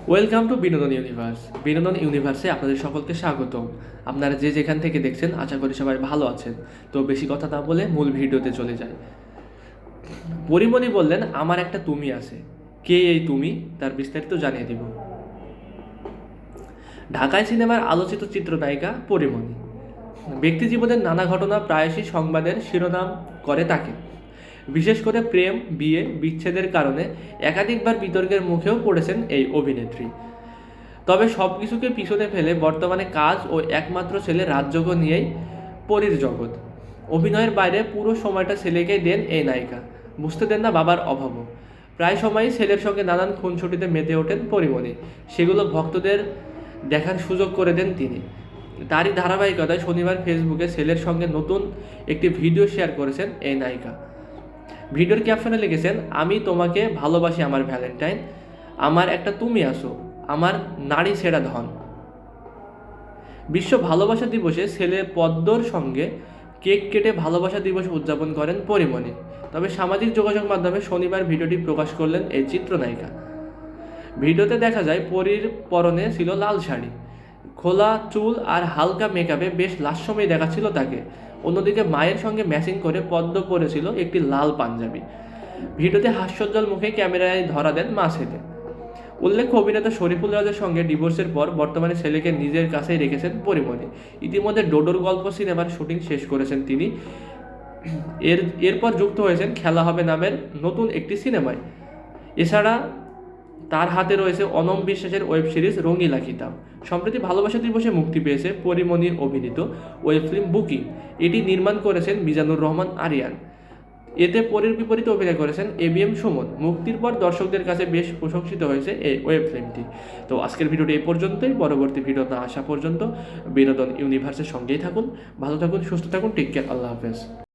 Welcome to বিনোদন universe. বিনোদন ইউনিভার্সে আপনাদের সকলকে স্বাগতম। আপনারা যে যেখান থেকে দেখছেন আশা করি সবাই ভালো আছেন। তো বেশি কথা না বলে মূল ভিডিওতে চলে যায়। পরিমণি বললেন, আমার একটা তুমি আছে। কে এই তুমি, তার বিস্তারিত জানিয়ে দিব। ঢাকায় সিনেমার আলোচিত চিত্রনায়িকা পরিমণি। ব্যক্তি জীবনের নানা ঘটনা প্রায়শই সংবাদের শিরোনাম করে তাকে। বিশেষ করে প্রেম, বিয়ে, বিচ্ছেদের কারণে একাধিকবার বিতর্কের মুখেও পড়েছেন এই অভিনেত্রী। তবে সব কিছুকে পিছনে ফেলে বর্তমানে কাজ ও একমাত্র ছেলে রাজযোগ্য নিয়েই পরীর জগৎ। অভিনয়ের বাইরে পুরো সময়টা ছেলেকেই দেন এই নায়িকা। বুঝতে দেন না বাবার অভাবও। প্রায় সময়ই ছেলের সঙ্গে নানান খুনসুটিতে মেতে ওঠেন পরিমণি। সেগুলো ভক্তদের দেখার সুযোগ করে দেন তিনি। তারই ধারাবাহিকতায় শনিবার ফেসবুকে ছেলের সঙ্গে নতুন একটি ভিডিও শেয়ার করেছেন এই নায়িকা। ভিডিওর ক্যাপশনে লিখেছেন, আমি তোমাকে ভালোবাসি আমার ভ্যালেন্টাইন, আমার একটা তুমি আসো, আমার নারী সেরা ধন। বিশ্ব ভালোবাসা দিবসে ছেলে পদ্মর সঙ্গে কেক কেটে ভালোবাসা দিবস উদযাপন করেন পরিমণি। তবে সামাজিক যোগাযোগ মাধ্যমে শনিবার ভিডিওটি প্রকাশ করলেন এই চিত্রনায়িকা। ভিডিওতে দেখা যায় পরীর পরনে ছিল লাল শাড়ি, খোলা চুল আর হালকা মেকআপে বেশ লাস্যময়ী দেখাচ্ছিল তাকে। অন্যদিকে মায়ের সঙ্গে ম্যাচিং করে পদ্ম পরেছিল একটি লাল পাঞ্জাবি। ভিডিওতে হাস্যোজ্জ্বল মুখে ক্যামেরায় ধরা দেন মা ছেলে। উল্লেখ্য, অভিনেতা শরীফুল রাজের সঙ্গে ডিভোর্সের পর বর্তমানে ছেলেকে নিজের কাছেই রেখেছেন পরিমণি। ইতিমধ্যে ডোডোর গল্প সিনেমার শুটিং শেষ করেছেন তিনি। এরপর যুক্ত হয়েছেন খেলা হবে নামের নতুন একটি সিনেমায়। এছাড়া তার হাতে রয়েছে অনম বিশ্বাসের ওয়েব সিরিজ রঙিলা কিতাব। সম্প্রতি ভালোবাসা দিবসে মুক্তি পেয়েছে পরিমণির অভিনীত ওয়েব ফিল্ম বুকিং। এটি নির্মাণ করেছেন মিজানুর রহমান আরিয়ান। এতে পরীর বিপরীতে অভিনয় করেছেন এবিএম সুমন। মুক্তির পর দর্শকদের কাছে বেশ প্রশংসিত হয়েছে এই ওয়েব ফিল্মটি। তো আজকের ভিডিওটি এই পর্যন্তই। পরবর্তী ভিডিও না আসা পর্যন্ত বিনোদন ইউনিভার্সের সঙ্গেই থাকুন। ভালো থাকুন, সুস্থ থাকুন, টেক কেয়ার, আল্লাহ হাফেজ।